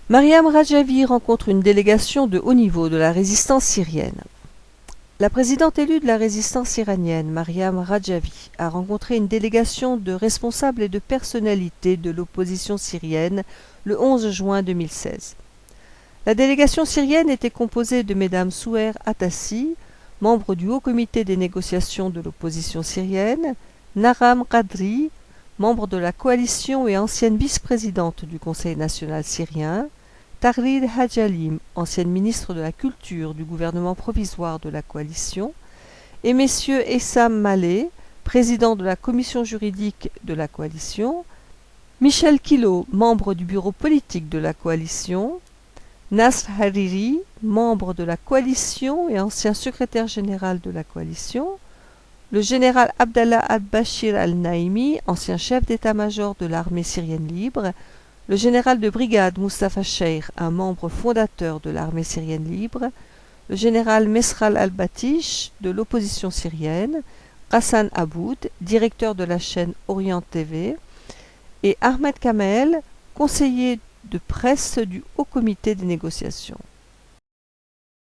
Mariam Rajavi rencontre une délégation de haut niveau de la résistance syrienne. La présidente élue de la résistance iranienne, Mariam Rajavi, a rencontré une délégation de responsables et de personnalités de l'opposition syrienne le 11 juin 2016. La délégation syrienne était composée de mesdames Souher Atassi, membre du Haut Comité des négociations de l'opposition syrienne, Naram Qadri, membre de la coalition et ancienne vice-présidente du Conseil national syrien, Tahrir Hajalim, ancienne ministre de la Culture du gouvernement provisoire de la coalition, et messieurs Essam Maleh, président de la commission juridique de la coalition, Michel Kilo, membre du bureau politique de la coalition, Nasr Hariri, membre de la coalition et ancien secrétaire général de la coalition, le général Abdallah al-Bashir al-Naimi, ancien chef d'état-major de l'armée syrienne libre, le général de brigade Mustafa Cheir, un membre fondateur de l'armée syrienne libre, le général Mesral al-Batish de l'opposition syrienne, Hassan Aboud, directeur de la chaîne Orient TV, et Ahmed Kamel, conseiller de presse du Haut Comité des négociations.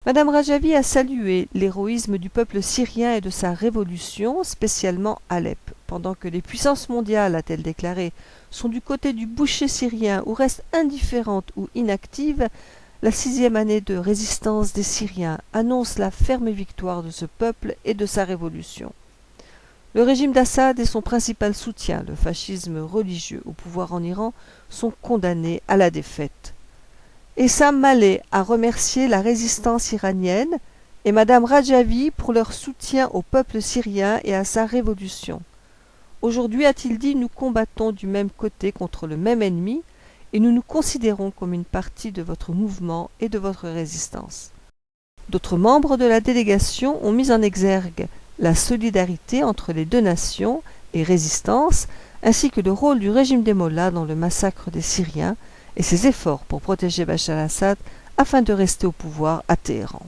Madame Rajavi a salué l'héroïsme du peuple syrien et de sa révolution, spécialement Alep. Pendant que les puissances mondiales, a-t-elle déclaré, sont du côté du boucher syrien ou restent indifférentes ou inactives, la 6e année de résistance des Syriens annonce la ferme victoire de ce peuple et de sa révolution. Le régime d'Assad et son principal soutien, le fascisme religieux au pouvoir en Iran, sont condamnés à la défaite. Essam Maleh a remercié la résistance iranienne et Madame Rajavi pour leur soutien au peuple syrien et à sa révolution. Aujourd'hui, a-t-il dit, nous combattons du même côté contre le même ennemi et nous nous considérons comme une partie de votre mouvement et de votre résistance. D'autres membres de la délégation ont mis en exergue la solidarité entre les deux nations et résistance, ainsi que le rôle du régime des Mollahs dans le massacre des Syriens et ses efforts pour protéger Bachar al-Assad afin de rester au pouvoir à Téhéran.